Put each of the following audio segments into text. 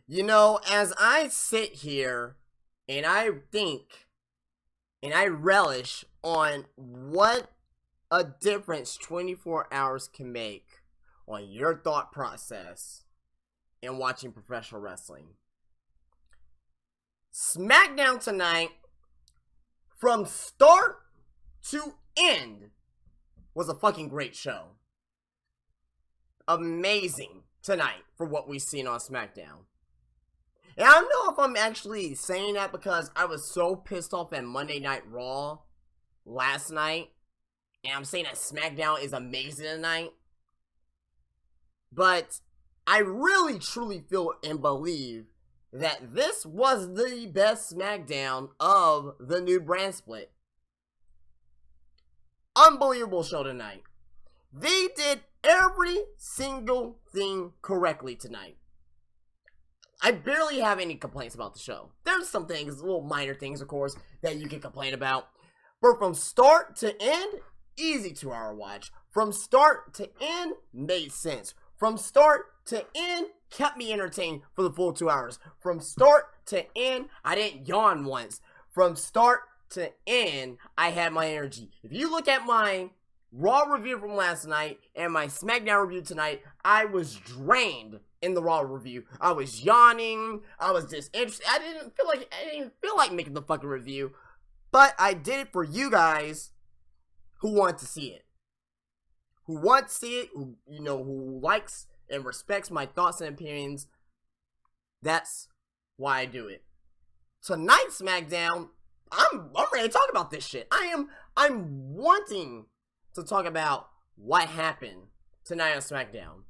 You know, as I sit here and I think and I relish on what a difference 24 hours can make on your thought process in watching professional wrestling. SmackDown tonight, from start to end, was a fucking great show. Amazing tonight for what we've seen on SmackDown. And I don't know if I'm actually saying that because I was so pissed off at Monday Night Raw last night. And I'm saying that SmackDown is amazing tonight. But I really truly feel and believe that this was the best SmackDown of the new brand split. Unbelievable show tonight. They did every single thing correctly tonight. I barely have any complaints about the show. There's some things, little minor things, of course, that you can complain about. But from start to end, easy 2-hour watch. From start to end, made sense. From start to end, kept me entertained for the full 2 hours. From start to end, I didn't yawn once. From start to end, I had my energy. If you look at my Raw review from last night and my SmackDown review tonight, I was drained in the Raw review. I was yawning. I was disinterested. I didn't feel like making the fucking review, but I did it for you guys who want to see it. Who want to see it, who likes and respects my thoughts and opinions. That's why I do it. Tonight's SmackDown, I'm ready to talk about this shit. I'm wanting to talk about what happened tonight on SmackDown.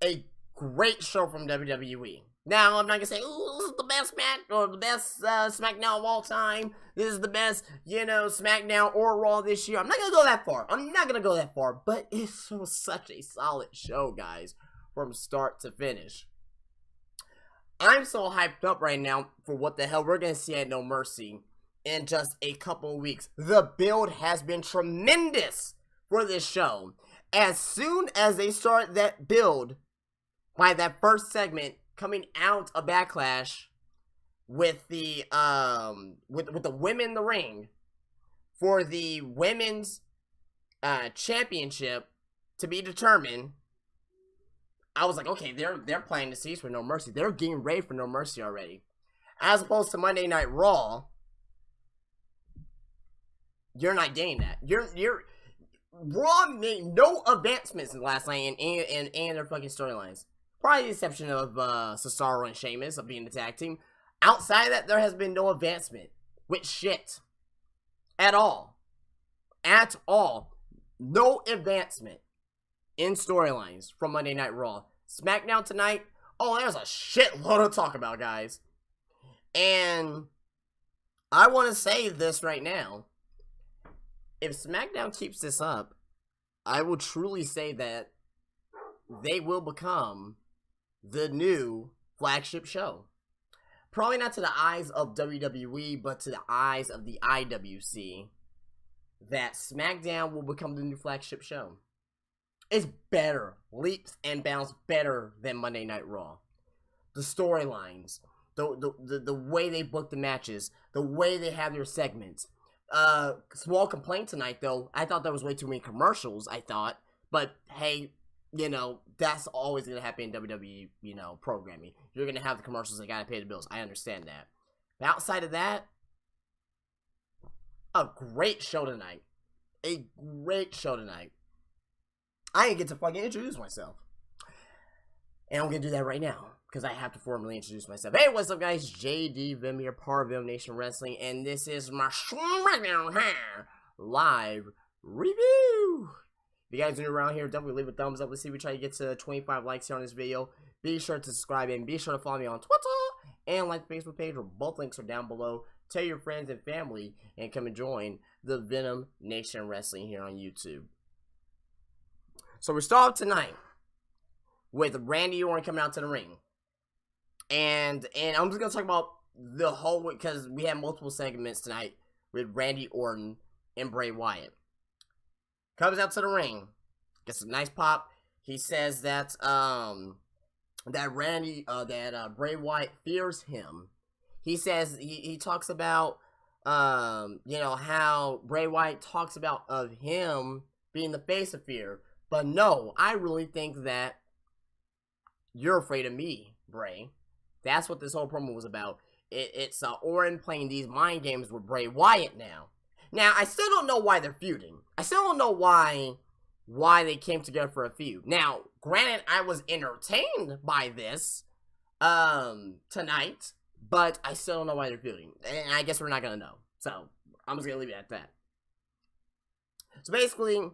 A great show from WWE. Now, I'm not gonna say, "Ooh, this is the best match or the best SmackDown of all time. This is the best, SmackDown or Raw this year." I'm not gonna go that far. But it was such a solid show, guys, from start to finish. I'm so hyped up right now for what the hell we're gonna see at No Mercy in just a couple of weeks. The build has been tremendous for this show. As soon as they start that build by that first segment coming out of Backlash with the with the women in the ring for the women's championship to be determined, I was like, okay, they're planting the seeds for No Mercy. They're getting ready for No Mercy already. As opposed to Monday Night Raw, you're not getting that. You're Raw made no advancements in last night and their fucking storylines. Probably the exception of Cesaro and Sheamus of being the tag team. Outside of that, there has been no advancement with shit. At all. At all. No advancement in storylines from Monday Night Raw. SmackDown tonight, oh, there's a shitload to talk about, guys. And I want to say this right now. If SmackDown keeps this up, I will truly say that they will become the new flagship show. Probably not to the eyes of WWE, but to the eyes of the IWC, that SmackDown will become the new flagship show. It's better, leaps and bounds better than Monday Night Raw. The storylines, the way they book the matches, the way they have their segments. Small complaint tonight, though. I thought there was way too many commercials, but hey, that's always going to happen in WWE, programming. You're going to have the commercials that got to pay the bills. I understand that. But outside of that, a great show tonight. A great show tonight. I didn't get to fucking introduce myself. And I'm going to do that right now, because I have to formally introduce myself. Hey, what's up, guys? JD Vim here, part of Vim Nation Wrestling, and this is my SmackDown live review. If you guys are new around here, definitely leave a thumbs up. Let's see if we try to get to 25 likes here on this video. Be sure to subscribe and be sure to follow me on Twitter and like the Facebook page, where both links are down below. Tell your friends and family and come and join the Venom Nation Wrestling here on YouTube. So we start off tonight with Randy Orton coming out to the ring. And I'm just going to talk about the whole, because we have multiple segments tonight with Randy Orton and Bray Wyatt. Comes out to the ring, gets a nice pop. He says that that Bray Wyatt fears him. He says he talks about how Bray Wyatt talks about of him being the face of fear. But no, I really think that you're afraid of me, Bray. That's what this whole promo was about. It's Orton playing these mind games with Bray Wyatt now. Now, I still don't know why they're feuding. I still don't know why they came together for a feud. Now, granted, I was entertained by this tonight, but I still don't know why they're feuding. And I guess we're not going to know. So, I'm just going to leave it at that. So, basically,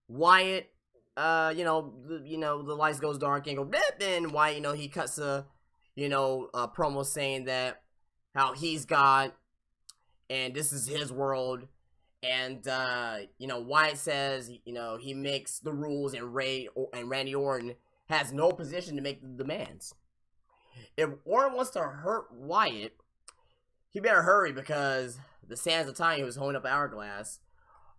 Wyatt, the lights goes dark and go, and Wyatt, he cuts a promo saying that how he's God and this is his world. And, Wyatt says, he makes the rules and Randy Orton has no position to make the demands. If Orton wants to hurt Wyatt, he better hurry because the sands of time he was holding up Hourglass.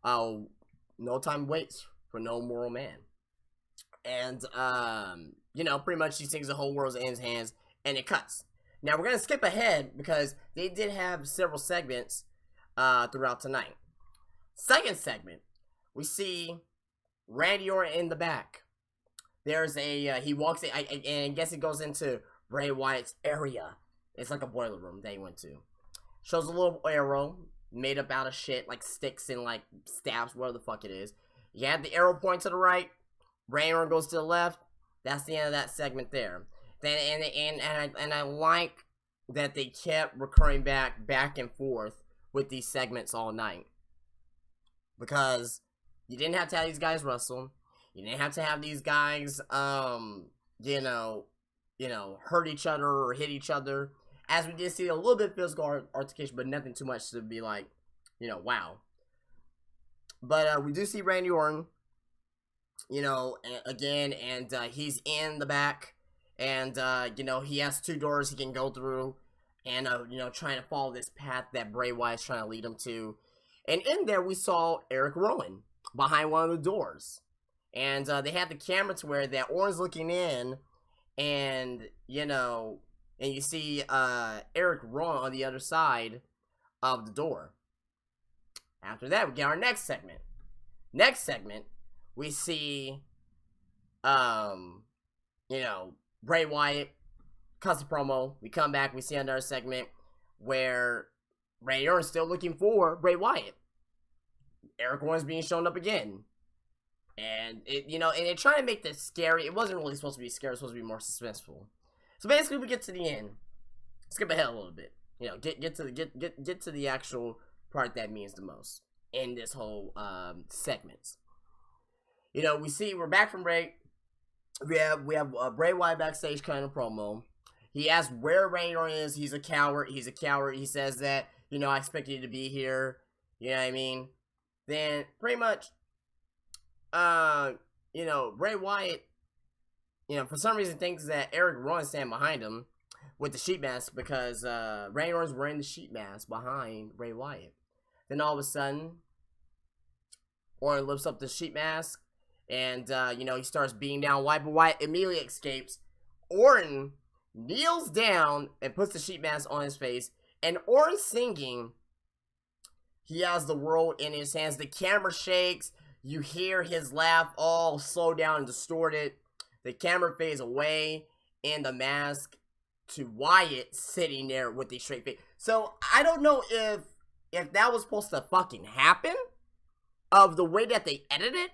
No time waits for no moral man. And, pretty much he sings the whole world's in his hands and it cuts. Now, we're going to skip ahead because they did have several segments throughout tonight. Second segment, we see Randy Orton in the back. There's he walks in, and I guess it goes into Bray Wyatt's area. It's like a boiler room they went to. Shows a little arrow made up out of shit, like sticks and like stabs, whatever the fuck it is. You have the arrow point to the right, Randy Orton goes to the left. That's the end of that segment there. Then and I like that they kept recurring back and forth with these segments all night. Because you didn't have to have these guys wrestle. You didn't have to have these guys, hurt each other or hit each other. As we did see a little bit of physical altercation, but nothing too much to be like, wow. But we do see Randy Orton, again, and he's in the back. And, he has two doors he can go through. And, trying to follow this path that Bray Wyatt's trying to lead him to. And in there, we saw Eric Rowan behind one of the doors. And they had the camera to where that Orton's looking in. And, and you see Eric Rowan on the other side of the door. After that, we get our next segment. Next segment, we see, Bray Wyatt cuts a promo. We come back, we see another segment where Randy Orton's still looking for Bray Wyatt. Eric Rowan's being shown up again. And, and they're trying to make this scary. It wasn't really supposed to be scary. It was supposed to be more suspenseful. So basically, we get to the end. Skip ahead a little bit. Get to the actual part that means the most in this whole segments. We're back from break. We have Bray Wyatt backstage cutting a promo. He asks where Randy Orton is. He's a coward. He says that, I expected you to be here. You know what I mean? Then, pretty much, Bray Wyatt, for some reason thinks that Eric Rowan is standing behind him with the sheet mask because Randy Orton's wearing the sheet mask behind Bray Wyatt. Then all of a sudden, Orton lifts up the sheet mask and, he starts beating down Wyatt, but Wyatt immediately escapes. Orton kneels down and puts the sheet mask on his face, and Orton singing, he has the world in his hands. The camera shakes. You hear his laugh all slow down and distorted. The camera fades away, and the mask to Wyatt sitting there with the straight face. So, I don't know if that was supposed to fucking happen, of the way that they edited it,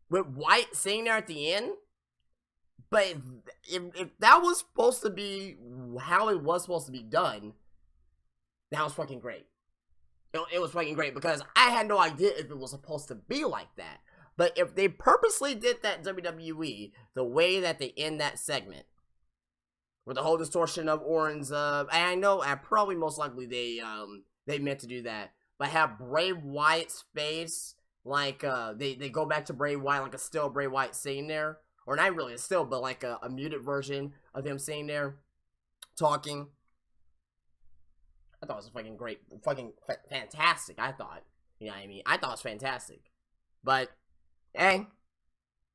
with Wyatt sitting there at the end. But if that was supposed to be how it was supposed to be done, that was fucking great. It was fucking great because I had no idea if it was supposed to be like that. But if they purposely did that WWE, the way that they end that segment, with the whole distortion of Orton's, I know, probably most likely they meant to do that, but have Bray Wyatt's face, like, they go back to Bray Wyatt, like a still Bray Wyatt sitting there, or not really a still, but like a muted version of him sitting there, talking. I thought it was fucking great, fucking fantastic, I thought. You know what I mean? I thought it was fantastic. But, hey,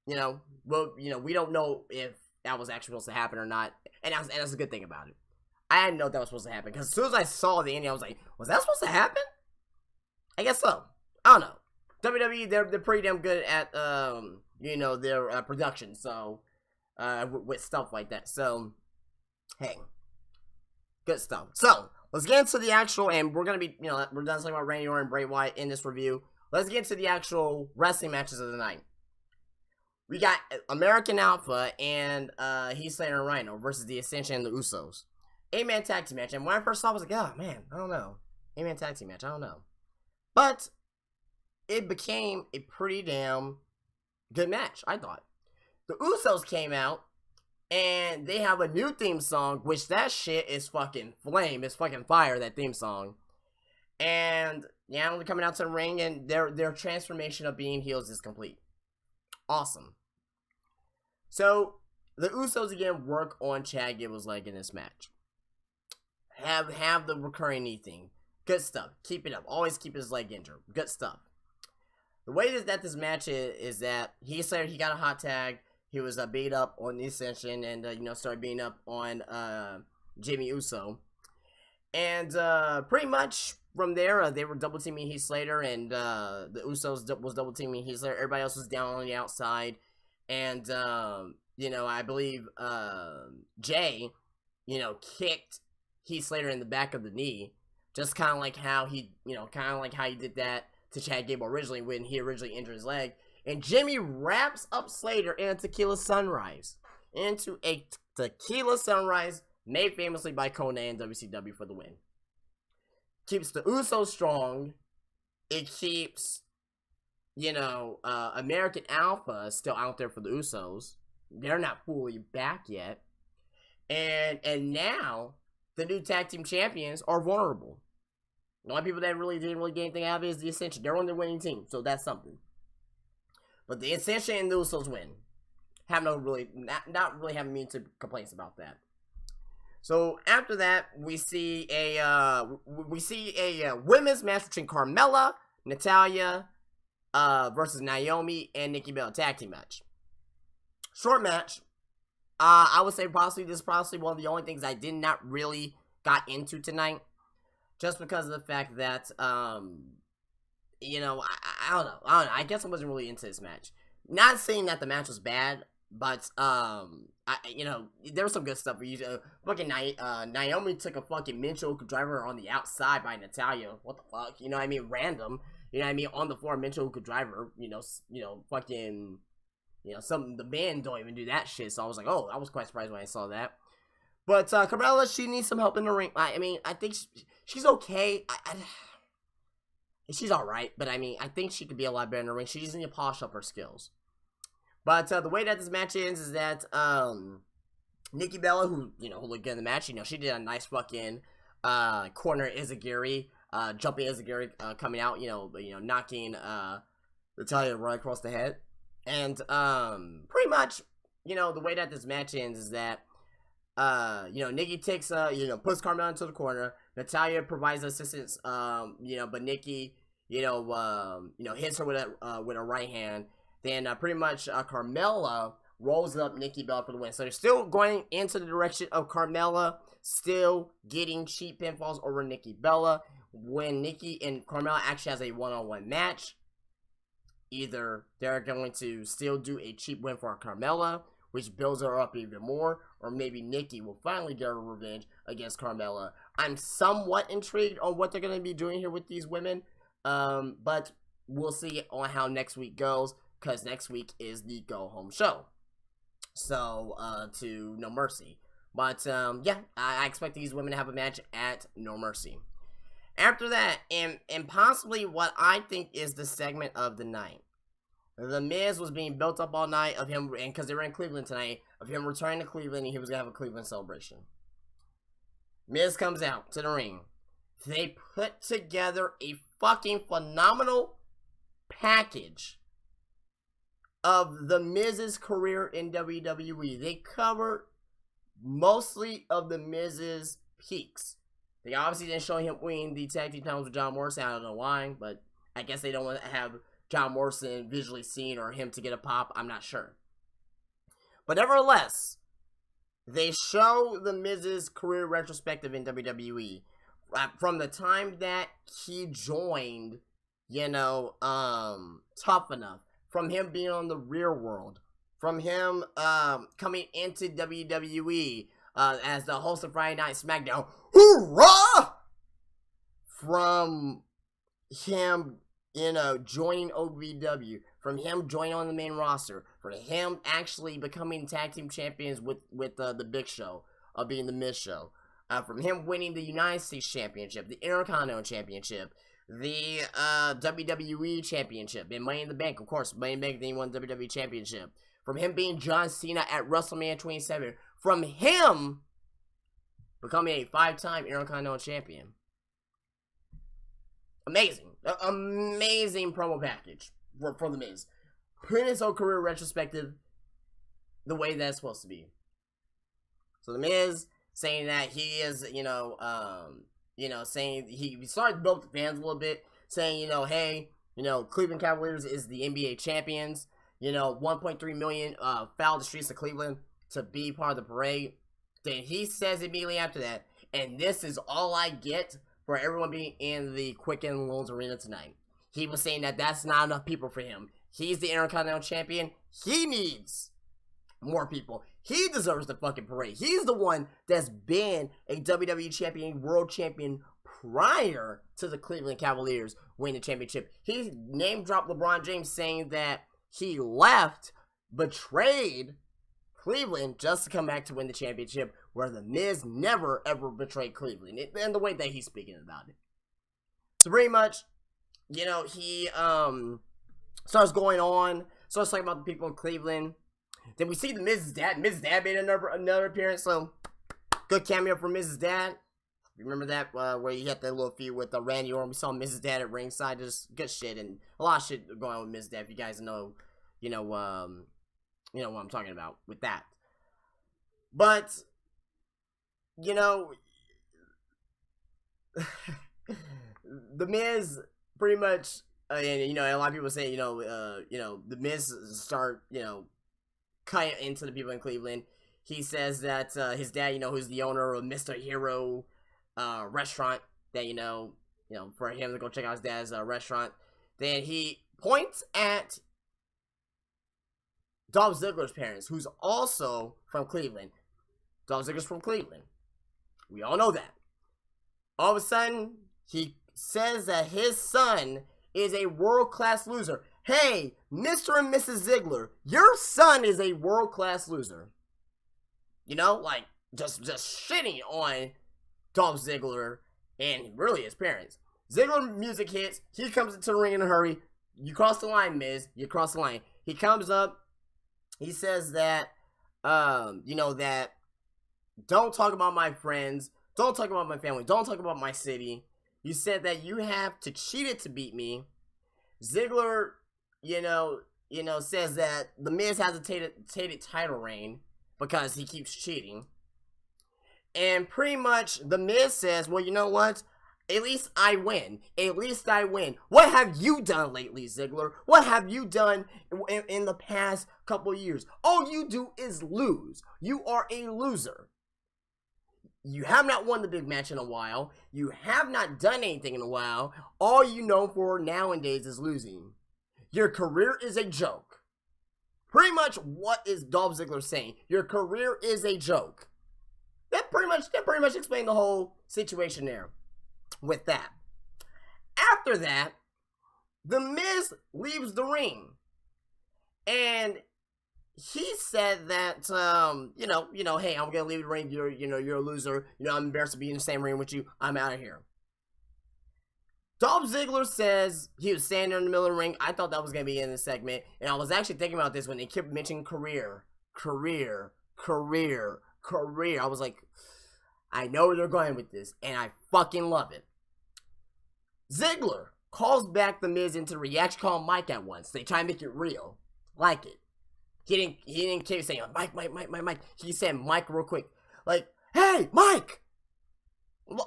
we don't know if that was actually supposed to happen or not. And that's a good thing about it. I didn't know that was supposed to happen. Because as soon as I saw the ending, I was like, was that supposed to happen? I guess so. I don't know. WWE, they're pretty damn good at, you know, their production. So, with stuff like that. So, hey. Good stuff. So, let's get into the actual, and we're going to be, you know, we're done talking about Randy Orton and Bray Wyatt in this review. Let's get into the actual wrestling matches of the night. We got American Alpha and Heath Slater and Rhino versus the Ascension and the Usos. 8-man tag team match. And when I first saw it, I was like, oh, man, I don't know. 8-man tag team match, I don't know. But it became a pretty damn good match, I thought. The Usos came out, and they have a new theme song, which that shit is fucking flame. It's fucking fire, that theme song. And yeah, they're coming out to the ring, and their transformation of being heels is complete. Awesome. So, the Usos again work on Chad Gable's leg in this match. Have the recurring knee thing. Good stuff. Keep it up. Always keep his leg injured. Good stuff. The way that this match is that he said he got a hot tag. He was beat up on the Ascension and, you know, started beating up on Jimmy Uso. And pretty much from there, they were double teaming Heath Slater, and the Usos was double teaming Heath Slater. Everybody else was down on the outside. And, you know, I believe Jay, you know, kicked Heath Slater in the back of the knee. Just kind of like how he, you know, he did that to Chad Gable originally when he originally injured his leg. And Jimmy wraps up Slater in a tequila sunrise. Into a tequila sunrise made famously by Konnan and WCW for the win. Keeps the Usos strong. It keeps, you know, American Alpha still out there for the Usos. They're not fully back yet. And now, the new tag team champions are vulnerable. The only people that didn't really get anything out of it is the Ascension. They're on their winning team, so that's something. But the Ascension and the Usos win. Have not really having meaningful complaints about that. So after that, we see a women's match between Carmella, Natalya, versus Naomi and Nikki Bella tag team match. Short match. I would say this is possibly one of the only things I did not really got into tonight. Just because of the fact that, you know, I don't know. I guess I wasn't really into this match. Not saying that the match was bad, but, you know, there was some good stuff. Fucking Naomi took a fucking Mitchell driver on the outside by Natalya. What the fuck? You know what I mean? Random. You know what I mean? On the floor, Mitchell driver. You know, fucking, you know, the band don't even do that shit. So I was like, oh, I was quite surprised when I saw that. But Carmella, she needs some help in the ring. I mean, I think she's okay. She's alright, but I mean, I think she could be a lot better in the ring. She just needs to polish up her skills. But the way that this match ends is that Nikki Bella, who looked good in the match, you know, she did a nice fucking corner Izagiri, jumping Izagiri coming out, you know, knocking Natalya right across the head. And pretty much, you know, the way that this match ends is that you know, Nikki takes, puts Carmella into the corner. Natalya provides assistance, but Nikki, hits her with a right hand. Then, pretty much, Carmella rolls up Nikki Bella for the win. So they're still going into the direction of Carmella still getting cheap pinfalls over Nikki Bella. When Nikki and Carmella actually has a one-on-one match, either they're going to still do a cheap win for Carmella, which builds her up even more, or maybe Nikki will finally get her revenge against Carmella. I'm somewhat intrigued on what they're going to be doing here with these women, but we'll see on how next week goes, because next week is the go-home show. So, to No Mercy. But, yeah, I expect these women to have a match at No Mercy. After that, and possibly what I think is the segment of the night, The Miz was being built up all night of him, and because they were in Cleveland tonight, of him returning to Cleveland, and he was going to have a Cleveland celebration. Miz comes out to the ring. They put together a fucking phenomenal package of The Miz's career in WWE. They covered mostly of The Miz's peaks. They obviously didn't show him winning the tag team titles with John Morrison. I don't know why, but I guess they don't want to have John Morrison visually seen or him to get a pop. I'm not sure. But nevertheless, they show the Miz's career retrospective in WWE from the time that he joined, Tough Enough, from him being on the Real World, from him coming into WWE as the host of Friday Night Smackdown, hoorah! From him, joining OVW, from him joining on the main roster, from him actually becoming tag team champions with the Big Show, being the Miz Show, from him winning the United States Championship, the Intercontinental Championship, the WWE Championship, and Money in the Bank, of course. Money in the Bank, then he won the WWE Championship. From him being John Cena at WrestleMania 27. From him becoming a 5-time Intercontinental Champion. Amazing. Amazing promo package for The Miz. Putting his whole career retrospective the way that's supposed to be. So The Miz saying that he is, saying he started to build the fans a little bit, saying, hey, Cleveland Cavaliers is the NBA champions, 1.3 million fouled the streets of Cleveland to be part of the parade. Then he says immediately after that, and this is all I get for everyone being in the Quicken Loans Arena tonight. He was saying that that's not enough people for him. He's the Intercontinental Champion. He needs more people. He deserves the fucking parade. He's the one that's been a WWE Champion, World Champion prior to the Cleveland Cavaliers winning the championship. He name-dropped LeBron James saying that he left, betrayed Cleveland just to come back to win the championship, where The Miz never, ever betrayed Cleveland. And the way that he's speaking about it. So pretty much, he starts going on, starts talking about the people in Cleveland. Then we see the Miz's dad. Miz's dad made another appearance, so good cameo for Miz's dad. Remember that where you had that little feud with Randy Orton? We saw Miz's dad at ringside, just good shit, and a lot of shit going on with Miz's dad. If you guys know, what I'm talking about with that. But the Miz pretty much, and a lot of people say, the Miz start, cutting into the people in Cleveland. He says that his dad, who's the owner of Mr. Hero restaurant, that for him to go check out his dad's restaurant. Then he points at Dolph Ziggler's parents, who's also from Cleveland. Dolph Ziggler's from Cleveland. We all know that. All of a sudden, he says that his son is a world-class loser. Hey, Mr. and Mrs. Ziggler, your son is a world-class loser. Just shitting on Dolph Ziggler and really his parents. Ziggler music hits. He comes into the ring in a hurry. You cross the line, Miz. You cross the line. He comes up. He says that, that don't talk about my friends. Don't talk about my family. Don't talk about my city. You said that you have to cheat it to beat me. Ziggler, says that the Miz has a tainted title reign because he keeps cheating. And pretty much the Miz says, well, you know what? At least I win. At least I win. What have you done lately, Ziggler? What have you done in the past couple years? All you do is lose. You are a loser. You have not won the big match in a while. You have not done anything in a while. All you know for nowadays is losing. Your career is a joke. Pretty much what is Dolph Ziggler saying? Your career is a joke. That pretty much explained the whole situation there with that. After that, the Miz leaves the ring. And he said that, hey, I'm gonna leave the ring. You're a loser. I'm embarrassed to be in the same ring with you. I'm out of here. Dolph Ziggler says he was standing there in the middle of the ring. I thought that was gonna be in this segment, and I was actually thinking about this when they kept mentioning career. I was like, I know where they're going with this, and I fucking love it. Ziggler calls back the Miz into the reaction, call Mike at once. They try and make it real, like it. He didn't keep saying Mike. He said Mike real quick, like, hey, Mike,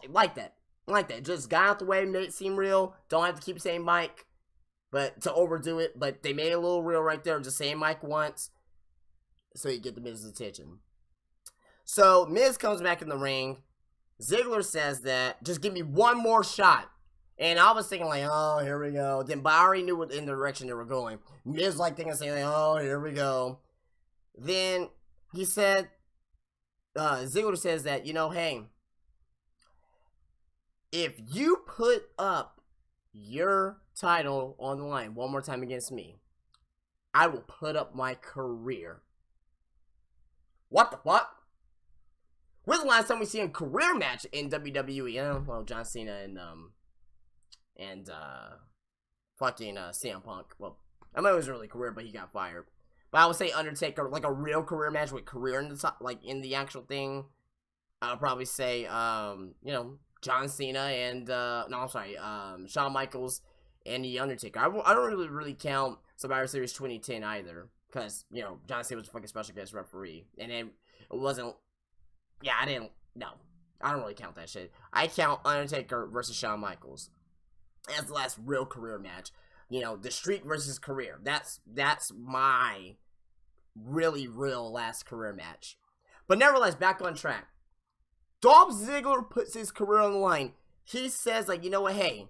like that. Just got out the way, made it seem real. Don't have to keep saying Mike, but to overdo it. But they made it a little real right there, just saying Mike once, so you get the Miz's attention. So Miz comes back in the ring. Ziggler says that, just give me one more shot. And I was thinking like, oh, here we go. Then, but I already knew in the direction they were going. Miz like thinking, saying like, oh, here we go. Then he said, Ziggler says that, you know, hey, if you put up your title on the line one more time against me, I will put up my career. What the fuck? When's the last time we seen a career match in WWE? Well, John Cena and fucking CM Punk. Well, I mean, it was really career, but he got fired. But I would say Undertaker, like a real career match with career in the top, like in the actual thing. I would probably say, you know, John Cena and Shawn Michaels and the Undertaker. I don't really count Survivor Series 2010 either, because you know John Cena was a fucking special guest referee, and it wasn't. Yeah, I don't really count that shit. I count Undertaker versus Shawn Michaels as the last real career match. You know, the streak versus career. That's my really real last career match. But nevertheless, back on track. Dolph Ziggler puts his career on the line. He says, like, you know what, hey,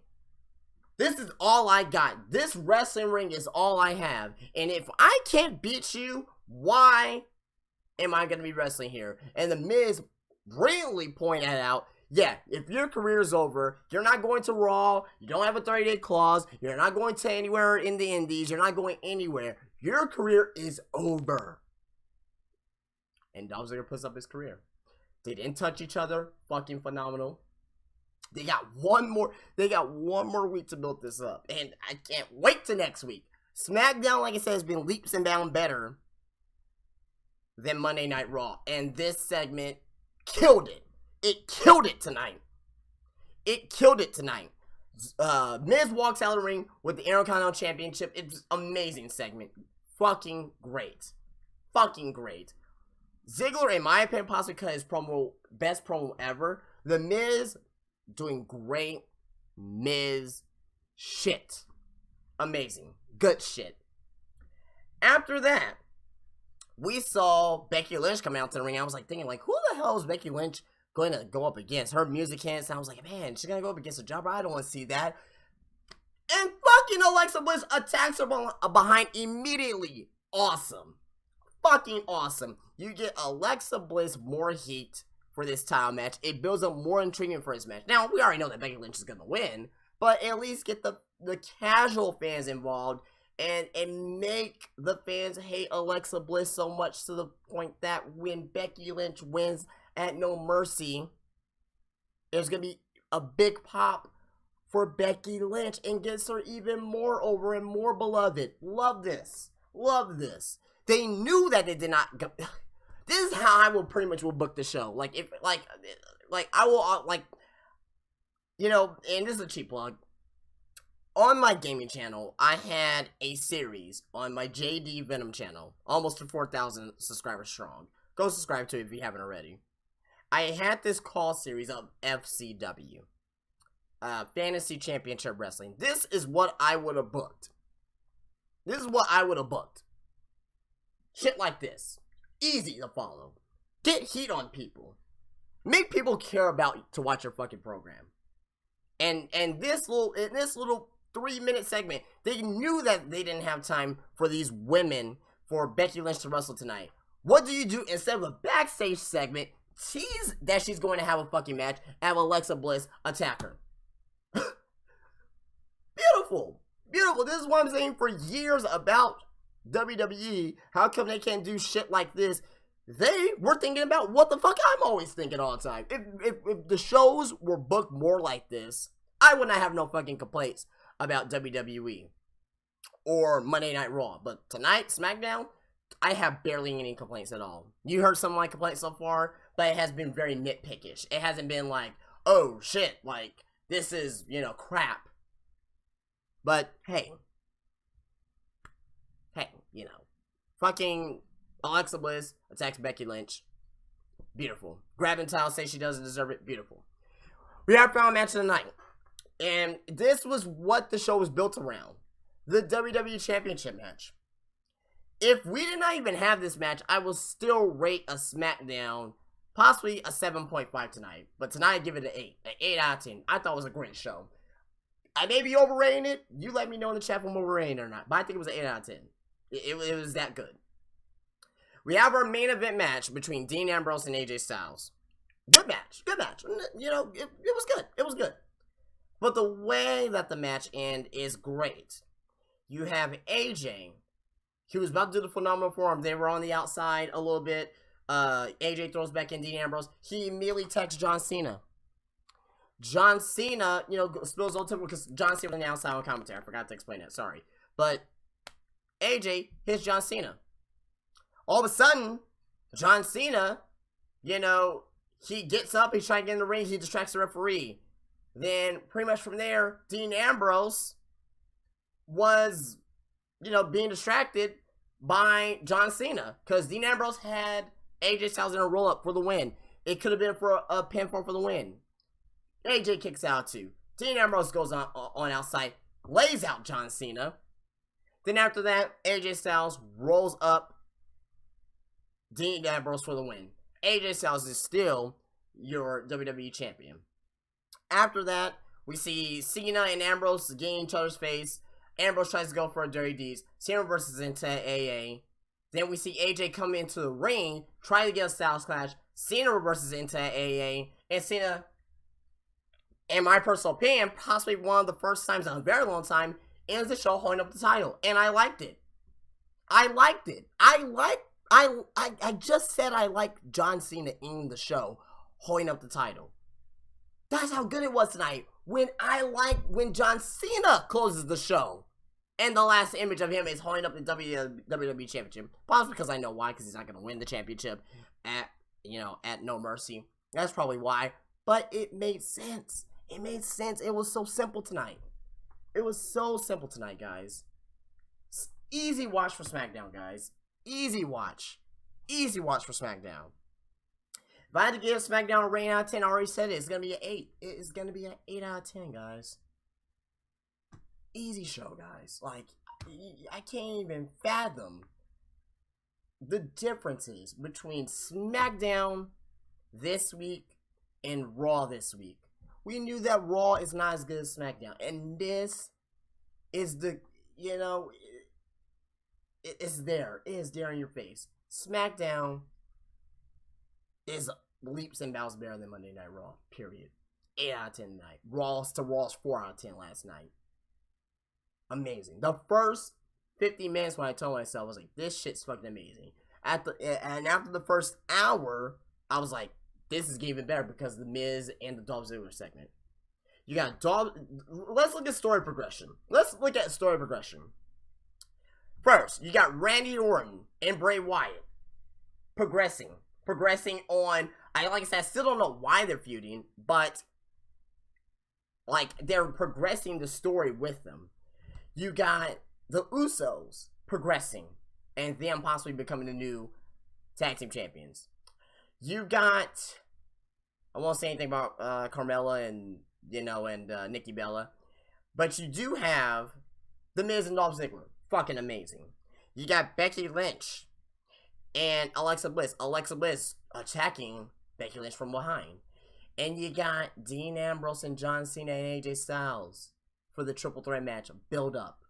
this is all I got. This wrestling ring is all I have. And if I can't beat you, why am I going to be wrestling here? And The Miz brilliantly pointed out, yeah, if your career is over, you're not going to Raw, you don't have a 30-day clause, you're not going to anywhere in the Indies, you're not going anywhere. Your career is over. And Dolph Ziggler puts up his career. They didn't touch each other. Fucking phenomenal. They got one more week to build this up. And I can't wait to next week. SmackDown, like I said, has been leaps and bounds better than Monday Night Raw. And this segment killed it. It killed it tonight. It killed it tonight. Miz walks out of the ring with the Intercontinental Championship. It's an amazing segment. Fucking great. Fucking great. Ziggler, in my opinion, possibly cut his best promo ever. The Miz doing great Miz shit. Amazing. Good shit. After that, we saw Becky Lynch come out to the ring. I was like thinking, like, who the hell is Becky Lynch going to go up against? Her music hits. I was like, man, she's going to go up against a jobber. I don't want to see that. And fucking Alexa Bliss attacks her behind immediately. Awesome. Fucking awesome. You get Alexa Bliss more heat for this title match. It builds up more intriguing for this match. Now, we already know that Becky Lynch is going to win, but at least get the casual fans involved and make the fans hate Alexa Bliss so much to the point that when Becky Lynch wins at No Mercy, there's going to be a big pop for Becky Lynch and gets her even more over and more beloved. Love this. Love this. They knew that it did not go. This is how I will pretty much book the show. Like, if, like I will, like, you know, and this is a cheap plug. On my gaming channel, I had a series on my JD Venom channel, almost to 4,000 subscribers strong. Go subscribe to it if you haven't already. I had this call series of FCW, Fantasy Championship Wrestling. This is what I would have booked. This is what I would have booked. Shit like this. Easy to follow. Get heat on people. Make people care about to watch your fucking program. And this little 3-minute segment, they knew that they didn't have time for these women, for Becky Lynch to wrestle tonight. What do you do instead of a backstage segment? Tease that she's going to have a fucking match, have Alexa Bliss attack her. Beautiful. Beautiful. This is what I'm saying for years about WWE. How come they can't do shit like this? They were thinking about what the fuck I'm always thinking all the time. If the shows were booked more like this, I would not have no fucking complaints about WWE or Monday Night Raw. But tonight, SmackDown, I have barely any complaints at all. You heard some of my complaints so far, but it has been very nitpickish. It hasn't been like, oh shit, like, this is, you know, crap. But, hey, you know, fucking Alexa Bliss attacks Becky Lynch. Beautiful. Grabbing title, say she doesn't deserve it. Beautiful. We have found a match of the night. And this was what the show was built around. The WWE Championship match. If we did not even have this match, I will still rate a SmackDown Possibly a 7.5 tonight. But tonight I give it an 8. An 8 out of 10. I thought it was a great show. I may be overrating it. You let me know in the chat if I'm overrating it or not. But I think it was an 8 out of 10. It was that good. We have our main event match between Dean Ambrose and AJ Styles. Good match. Good match. You know, it was good. It was good. But the way that the match ended is great. You have AJ. He was about to do the phenomenal form. They were on the outside a little bit. AJ throws back in Dean Ambrose. He immediately texts John Cena. John Cena, you know, spills on typical because John Cena was on the outside on commentary. I forgot to explain that. Sorry. But AJ hits John Cena. All of a sudden, John Cena, you know, he gets up. He's trying to get in the ring. He distracts the referee. Then, pretty much from there, Dean Ambrose was, you know, being distracted by John Cena. Because Dean Ambrose had AJ Styles in a roll-up for the win. It could have been for a pinfall for the win. AJ kicks out too. Dean Ambrose goes on outside, lays out John Cena. Then after that, AJ Styles rolls up Dean Ambrose for the win. AJ Styles is still your WWE champion. After that, we see Cena and Ambrose getting each other's face. Ambrose tries to go for a dirty deeds. Cena reverses into AA. Then we see AJ come into the ring, try to get a Styles clash. Cena reverses into AA. And Cena, in my personal opinion, possibly one of the first times in a very long time, ends the show holding up the title. And I liked it. I liked it. I just said I liked John Cena in the show holding up the title. That's how good it was tonight. When John Cena closes the show. And the last image of him is holding up the WWE Championship. Possibly because I know why, because he's not going to win the championship at No Mercy. That's probably why. But it made sense. It made sense. It was so simple tonight. It was so simple tonight, guys. Easy watch for SmackDown, guys. Easy watch. Easy watch for SmackDown. If I had to give SmackDown a rating out of 10, I already said it. It's going to be an 8. It is going to be an 8 out of 10, guys. Easy show, guys. Like, I can't even fathom the differences between SmackDown this week and Raw this week. We knew that Raw is not as good as SmackDown. And this is the, you know, it's there. It is there in your face. SmackDown is leaps and bounds better than Monday Night Raw. Period. 8 out of 10 tonight. Raw's 4 out of 10 last night. Amazing. The first 50 minutes when I told myself, I was like, this shit's fucking amazing. And after the first hour, I was like, this is even better because of the Miz and the Dolph Ziggler segment. You got let's look at story progression. First, you got Randy Orton and Bray Wyatt progressing on. Like I said, I still don't know why they're feuding, but like they're progressing the story with them. You got the Usos progressing and them possibly becoming the new tag team champions. You got, I won't say anything about Carmella and Nikki Bella, but you do have the Miz and Dolph Ziggler, fucking amazing. You got Becky Lynch and Alexa Bliss attacking Becky Lynch from behind, and you got Dean Ambrose and John Cena and AJ Styles for the triple threat match build up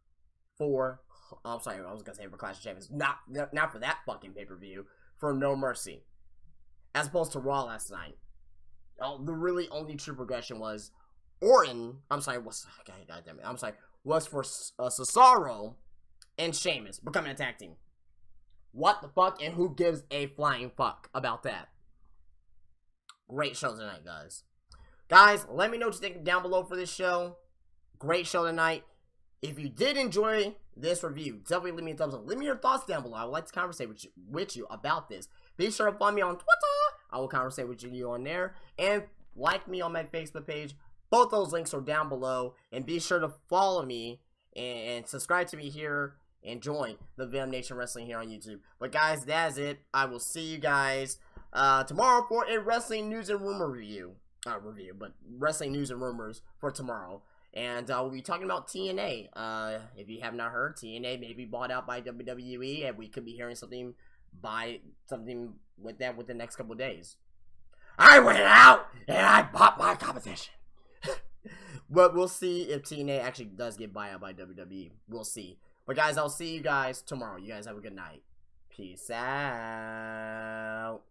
for, I'm sorry, I was gonna say for Clash of Champions, not for that fucking pay-per-view, for No Mercy, as opposed to Raw last night. The really only true progression was Orton, was for Cesaro and Sheamus becoming a tag team. What the fuck, and who gives a flying fuck about that? Great show tonight, guys. Guys, let me know what you think down below for this show. Great show tonight. If you did enjoy this review, definitely leave me a thumbs up. Leave me your thoughts down below. I would like to conversate with you about this. Be sure to follow me on Twitter. I will conversate with you on there. And like me on my Facebook page. Both those links are down below. And be sure to follow me and subscribe to me here and join the Venom Nation Wrestling here on YouTube. But guys, that's it. I will see you guys tomorrow for a wrestling news and rumor review. But wrestling news and rumors for tomorrow. And we'll be talking about TNA. If you have not heard, TNA may be bought out by WWE, and we could be hearing something with that within the next couple of days. I went out and I bought my competition. But we'll see if TNA actually does get buyout by WWE. We'll see. But guys, I'll see you guys tomorrow. You guys have a good night. Peace out.